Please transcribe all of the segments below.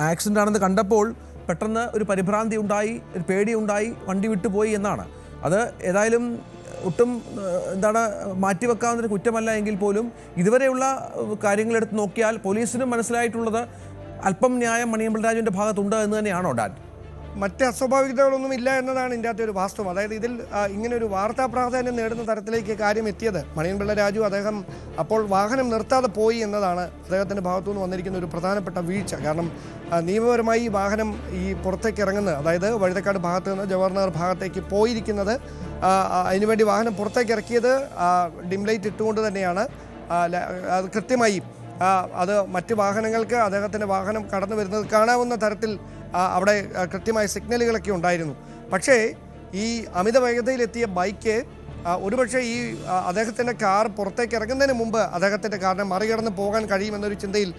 Accident ആണെന്ന് കണ്ടപ്പോൾ പെട്ടെന്ന് ഒരു പരിഭ്രാന്തി ഉണ്ടായി, ഒരു പേടിയുണ്ടായി, വണ്ടി വിട്ടുപോയി എന്നാണ്. അത് ഏതായാലും ഒട്ടും മാറ്റിവെക്കാവുന്നൊരു കുറ്റമല്ല എങ്കിൽ പോലും ഇതുവരെയുള്ള കാര്യങ്ങളെടുത്ത് നോക്കിയാൽ പോലീസിനും മനസ്സിലായിട്ടുള്ളത് അല്പം ന്യായം മണിയമ്പിള്ള രാജുവിൻ്റെ ഭാഗത്തുണ്ട് എന്ന് തന്നെയാണോ ഡാൻ? മറ്റ് അസ്വാഭാവികതകളൊന്നും ഇല്ല എന്നതാണ് ഇതിൻ്റെ അകത്തൊരു വാസ്തവം. അതായത് ഇതിൽ ഇങ്ങനെ ഒരു വാർത്താ പ്രാധാന്യം നേടുന്ന തരത്തിലേക്ക് കാര്യം എത്തിയത് മണിയമ്പിള്ള രാജു അദ്ദേഹം അപ്പോൾ വാഹനം നിർത്താതെ പോയി എന്നതാണ് അദ്ദേഹത്തിൻ്റെ ഭാഗത്തുനിന്ന് വന്നിരിക്കുന്ന ഒരു പ്രധാനപ്പെട്ട വീഴ്ച. കാരണം നിയമപരമായി വാഹനം ഈ പുറത്തേക്ക് ഇറങ്ങുന്നത്, അതായത് വഴുതക്കാട് ഭാഗത്ത് നിന്ന് ജവഹർനഗർ ഭാഗത്തേക്ക് പോയിരിക്കുന്നത്, അതിനുവേണ്ടി വാഹനം പുറത്തേക്ക് ഇറക്കിയത് ഡിം ലൈറ്റ് ഇട്ടുകൊണ്ട് തന്നെയാണ്. അത് കൃത്യമായി അത് മറ്റ് വാഹനങ്ങൾക്ക് അദ്ദേഹത്തിൻ്റെ വാഹനം കടന്നു വരുന്നത് കാണാവുന്ന തരത്തിൽ അവിടെ കൃത്യമായ സിഗ്നലുകളൊക്കെ ഉണ്ടായിരുന്നു. പക്ഷേ ഈ അമിത വേഗതയിലെത്തിയ ബൈക്ക് ഒരുപക്ഷെ ഈ അദ്ദേഹത്തിൻ്റെ കാർ പുറത്തേക്ക് ഇറങ്ങുന്നതിന് മുമ്പ് അദ്ദേഹത്തിൻ്റെ കാറിനെ മറികടന്ന് പോകാൻ കഴിയുമെന്നൊരു ചിന്തയിൽ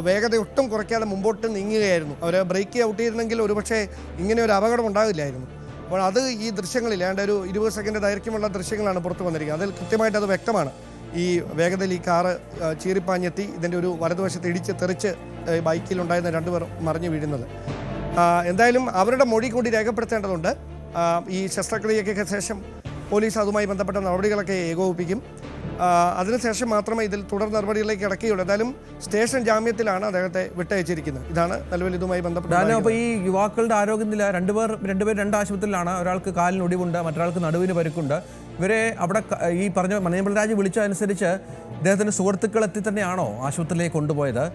വേഗത ഒട്ടും കുറയ്ക്കാതെ മുമ്പോട്ട് നീങ്ങുകയായിരുന്നു. അവർ ബ്രേക്ക് ഔട്ട് ചെയ്തിരുന്നെങ്കിൽ ഒരുപക്ഷെ ഇങ്ങനെ ഒരു അപകടം ഉണ്ടാവില്ലായിരുന്നു. അപ്പോൾ അത് ഈ ദൃശ്യങ്ങളിൽ ഏതാണ്ട് ഒരു 20 സെക്കൻഡ് ദൈർഘ്യമുള്ള ദൃശ്യങ്ങളാണ് പുറത്തു വന്നിരിക്കുന്നത്. അതിൽ കൃത്യമായിട്ട് അത് വ്യക്തമാണ്. ഈ വേഗതയിൽ ഈ കാറ് ചീറിപ്പാഞ്ഞെത്തി ഇതിൻ്റെ ഒരു വലതുവശത്ത് ഇടിച്ച് തെറിച്ച് ബൈക്കിലുണ്ടായിരുന്ന 2 പേർ മറിഞ്ഞു വീഴുന്നത്. എന്തായാലും അവരുടെ മൊഴി കൂടി രേഖപ്പെടുത്തേണ്ടതുണ്ട്. ഈ ശസ്ത്രക്രിയയ്ക്ക് ശേഷം പോലീസ് അതുമായി ബന്ധപ്പെട്ട നടപടികളൊക്കെ ഏകോപിപ്പിക്കും. അതിനുശേഷം മാത്രമേ ഇതിൽ തുടർ നടപടികളിലേക്ക് കിടക്കുകയുള്ളൂ. എന്തായാലും സ്റ്റേഷൻ ജാമ്യത്തിലാണ് അദ്ദേഹത്തെ വിട്ടയച്ചിരിക്കുന്നത്. ഇതാണ് നിലവിൽ ഇതുമായി ബന്ധപ്പെട്ട. അപ്പോൾ ഈ യുവാക്കളുടെ ആരോഗ്യനില രണ്ടുപേർ 2 ആശുപത്രിയിലാണ്. ഒരാൾക്ക് കാലിന് ഒടിവുണ്ട്, മറ്റൊരാൾക്ക് നടുവിന് പരിക്കുണ്ട്. ഇവരെ അവിടെ ഈ പറഞ്ഞ മണിയമ്പിള്ള രാജു വിളിച്ചതനുസരിച്ച് ഇദ്ദേഹത്തിൻ്റെ സുഹൃത്തുക്കൾ എത്തി തന്നെയാണോ ആശുപത്രിയിലേക്ക് കൊണ്ടുപോയത്?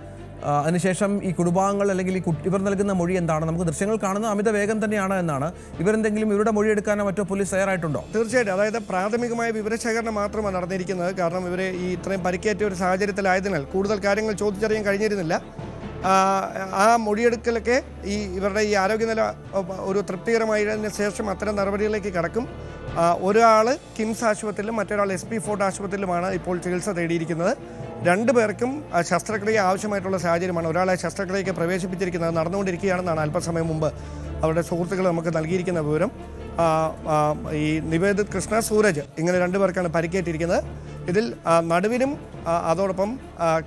അതിനുശേഷം ഈ കുടുംബാംഗങ്ങൾ അല്ലെങ്കിൽ ഇവർ നൽകുന്ന മൊഴി എന്താണ്? നമുക്ക് ദൃശ്യങ്ങൾ കാണുന്ന അമിത വേഗം തന്നെയാണ് എന്നാണ്. ഇവരെന്തെങ്കിലും ഇവരുടെ മൊഴി എടുക്കാനോ മറ്റോ പോലീസ് തയ്യാറായിട്ടുണ്ടോ? തീർച്ചയായിട്ടും. അതായത് പ്രാഥമികമായ വിവരശേഖരണം മാത്രമാണ് നടന്നിരിക്കുന്നത്. കാരണം ഇവരെ ഈ ഇത്രയും പരിക്കേറ്റ ഒരു സാഹചര്യത്തിലായതിനാൽ കൂടുതൽ കാര്യങ്ങൾ ചോദിച്ചറിയാൻ കഴിഞ്ഞിരുന്നില്ല. ആ മൊഴിയെടുക്കലൊക്കെ ഇവരുടെ ഈ ആരോഗ്യനില ഒരു തൃപ്തികരമായതിനു ശേഷം അത്തരം നടപടികളിലേക്ക് കടക്കും. ഒരാൾ കിംസ് ആശുപത്രിയിലും മറ്റൊരാൾ SP ഫോർട്ട് ആശുപത്രിയിലുമാണ് ഇപ്പോൾ ചികിത്സ തേടിയിരിക്കുന്നത്. 2 പേർക്കും ശസ്ത്രക്രിയ ആവശ്യമായിട്ടുള്ള സാഹചര്യമാണ്. ഒരാളെ ശസ്ത്രക്രിയയ്ക്ക് പ്രവേശിപ്പിച്ചിരിക്കുന്നത് നടന്നുകൊണ്ടിരിക്കുകയാണെന്നാണ് അല്പസമയം മുമ്പ് അവരുടെ സുഹൃത്തുക്കൾ നമുക്ക് നൽകിയിരിക്കുന്ന വിവരം. ഈ നിവേദിത് കൃഷ്ണ, സൂരജ്, ഇങ്ങനെ 2 പേർക്കാണ് പരിക്കേറ്റിരിക്കുന്നത്. ഇതിൽ നടുവിനും അതോടൊപ്പം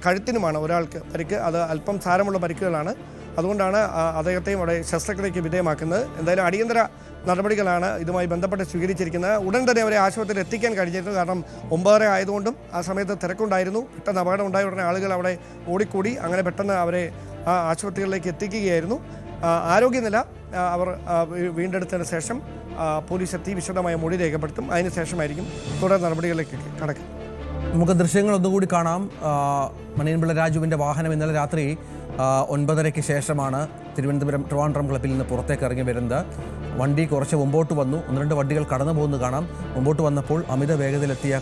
കഴുത്തിനുമാണ് ഒരാൾക്ക് പരിക്ക്. അത് അല്പം സാരമുള്ള പരിക്കുകളാണ്. അതുകൊണ്ടാണ് അദ്ദേഹത്തെയും അവിടെ ശസ്ത്രക്രിയയ്ക്ക് വിധേയമാക്കുന്നത്. എന്തായാലും അടിയന്തര നടപടികളാണ് ഇതുമായി ബന്ധപ്പെട്ട് സ്വീകരിച്ചിരിക്കുന്നത്. ഉടൻ തന്നെ അവരെ ആശുപത്രിയിൽ എത്തിക്കാൻ കഴിഞ്ഞിരുന്നു. കാരണം 9:30 ആയതുകൊണ്ടും ആ സമയത്ത് തിരക്കുണ്ടായിരുന്നു. പെട്ടെന്ന് അപകടം ഉണ്ടായ ഉടനെ ആളുകൾ അവിടെ ഓടിക്കൂടി. അങ്ങനെ പെട്ടെന്ന് അവരെ ആശുപത്രികളിലേക്ക് എത്തിക്കുകയായിരുന്നു. ആരോഗ്യനില അവർ വീണ്ടെടുത്തതിന് ശേഷം പോലീസ് എത്തി വിശദമായ മൊഴി രേഖപ്പെടുത്തും. അതിനുശേഷമായിരിക്കും തുടർ നടപടികളിലേക്ക് കടക്കുക. നമുക്ക് ദൃശ്യങ്ങൾ ഒന്നുകൂടി കാണാം. മണിയമ്പിള്ള രാജുവിൻ്റെ വാഹനം ഇന്നലെ രാത്രി 9:30-ക്ക് ശേഷമാണ് ട്രിവാൻഡ്രം ക്ലബ്ബിൽ നിന്ന് പുറത്തേക്ക് ഇറങ്ങി വരുന്നത്. വണ്ടി കുറച്ച് മുമ്പോട്ട് വന്നു. 1-2 വണ്ടികൾ കടന്നു പോകുന്നത് കാണാം. മുമ്പോട്ട് വന്നപ്പോൾ അമിത വേഗതയിലെത്തിയ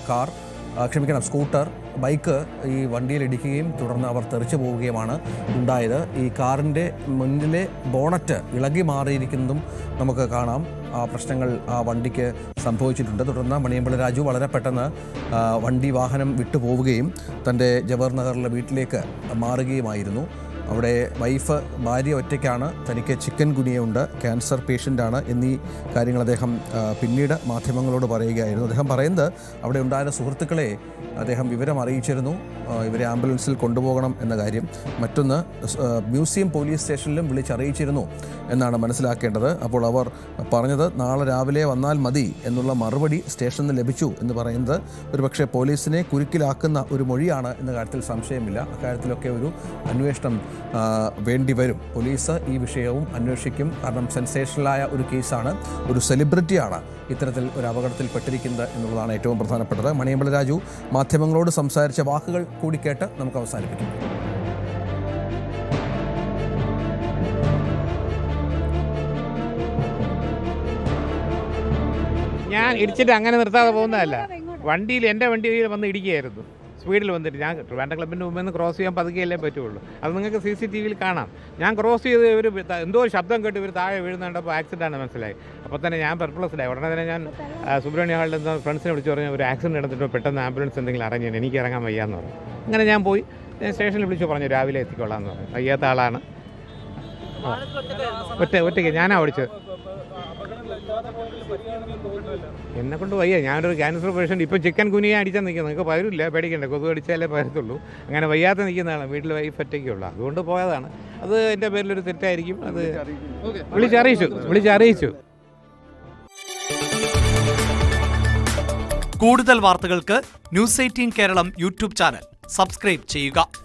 സ്കൂട്ടർ, ബൈക്ക് ഈ വണ്ടിയിൽ ഇടിക്കുകയും തുടർന്ന് അവർ തെറിച്ചു പോവുകയുമാണ് ഉണ്ടായത്. ഈ കാറിൻ്റെ മുന്നിലെ ബോണറ്റ് ഇളകി മാറിയിരിക്കുന്നതും നമുക്ക് കാണാം. പ്രശ്നങ്ങൾ ആ വണ്ടിക്ക് സംഭവിച്ചിട്ടുണ്ട്. തുടർന്ന് മണിയമ്പിള്ള രാജു വളരെ പെട്ടെന്ന് വാഹനം വിട്ടുപോവുകയും തൻ്റെ ജവഹർനഗറിലെ വീട്ടിലേക്ക് മാറുകയുമായിരുന്നു. അവിടെ ഭാര്യ ഒറ്റയ്ക്കാണ്, തനിക്ക് ചിക്കൻ ഗുനിയുണ്ട്, ക്യാൻസർ പേഷ്യൻ്റാണ് എന്നീ കാര്യങ്ങൾ അദ്ദേഹം പിന്നീട് മാധ്യമങ്ങളോട് പറയുകയായിരുന്നു. അദ്ദേഹം പറയുന്നത് അവിടെ ഉണ്ടായിരുന്ന സുഹൃത്തുക്കളെ അദ്ദേഹം വിവരം അറിയിച്ചിരുന്നു, ഇവരെ ആംബുലൻസിൽ കൊണ്ടുപോകണം എന്ന കാര്യം. മറ്റൊന്ന്, മ്യൂസിയം പോലീസ് സ്റ്റേഷനിലും വിളിച്ചറിയിച്ചിരുന്നു എന്നാണ് മനസ്സിലാക്കേണ്ടത്. അപ്പോൾ അവർ പറഞ്ഞത് നാളെ രാവിലെ വന്നാൽ മതി എന്നുള്ള മറുപടി സ്റ്റേഷനിൽ നിന്ന് ലഭിച്ചു എന്ന് പറയുന്നത് ഒരുപക്ഷെ പോലീസിനെ കുരുക്കിലാക്കുന്ന ഒരു മൊഴിയാണ് എന്ന കാര്യത്തിൽ സംശയമില്ല. അക്കാര്യത്തിലൊക്കെ ഒരു അന്വേഷണം വേണ്ടിവരും. പോലീസ് ഈ വിഷയവും അന്വേഷിക്കും. കാരണം സെൻസേഷണലായ ഒരു കേസാണ്, ഒരു സെലിബ്രിറ്റിയാണ് ഇത്തരത്തിൽ ഒരു അപകടത്തിൽപ്പെട്ടിരിക്കുന്നത് എന്നുള്ളതാണ് ഏറ്റവും പ്രധാനപ്പെട്ടത്. മണിയമ്പിള്ള രാജു മാധ്യമങ്ങളോട് സംസാരിച്ച വാക്കുകൾ കൂടി കേട്ട് നമുക്ക് അവസാനിപ്പിക്കാം. ഞാൻ ഇടിച്ചിട്ട് അങ്ങനെ നിർത്താതെ പോകുന്നതല്ല. എൻ്റെ വണ്ടിയിൽ വന്ന് ഇടിക്കുകയായിരുന്നു. സ്പീഡിൽ വന്നിട്ട് ഞാൻ ട്രിവാൻഡ്രം ക്ലബ്ബിൻ്റെ മുമ്പിൽ നിന്ന് ക്രോസ് ചെയ്യാൻ പതുക്കെയല്ലേ പറ്റുള്ളൂ. അത് നിങ്ങൾക്ക് CCTV കാണാം. ഞാൻ ക്രോസ് ചെയ്ത് ഇവർ എന്തോ ശബ്ദം കേട്ട് ഇവർ താഴെ വീഴുന്നുണ്ടപ്പോൾ ആക്സിഡൻ്റ് മനസ്സിലായി. അപ്പോൾ തന്നെ ഞാൻ പെർപ്ലസ്ഡായി. ഉടനെ തന്നെ ഞാൻ സുബ്രഹ്മണ്യ ഹാളിൽ നിന്ന് ഫ്രണ്ട്സിനെ വിളിച്ച് പറഞ്ഞു ഒരു ആക്സിഡൻറ്റ് നടന്നിട്ട് പെട്ടെന്ന് ആംബുലൻസ് എന്തെങ്കിലും അറേഞ്ച് ചെയ്യണം, എനിക്ക് ഇറങ്ങാൻ വയ്യാന്ന് പറഞ്ഞു. അങ്ങനെ ഞാൻ പോയി സ്റ്റേഷനിൽ വിളിച്ച് പറഞ്ഞു രാവിലെ എത്തിക്കൊള്ളാം എന്ന് പറഞ്ഞു. വയ്യാത്ത ആളാണ്, ഒറ്റയ്ക്ക് ഞാനാണ് ഓടിച്ചത്. എന്നെ കൊണ്ട് വയ്യ. ഞാനൊരു ക്യാൻസർ പേഷ്യൻ്റ്. ഇപ്പോൾ ചിക്കൻ കുനിയെ അടിച്ചാൽ നിൽക്കുന്നത്. നിങ്ങൾക്ക് പകരില്ല, പേടിക്കണ്ട. കൊതു അടിച്ചാലേ പരത്തുള്ളൂ. അങ്ങനെ വയ്യാതെ നിൽക്കുന്നതാണ്. വീട്ടിൽ വൈഫ് ഒറ്റയ്ക്കുള്ളൂ. അതുകൊണ്ട് പോയതാണ്. അത് എൻ്റെ പേരിലൊരു തെറ്റായിരിക്കും. അത് വിളിച്ചറിയിച്ചു. കൂടുതൽ വാർത്തകൾക്ക് news 18 Keralam YouTube channel subscribe ചെയ്യുക.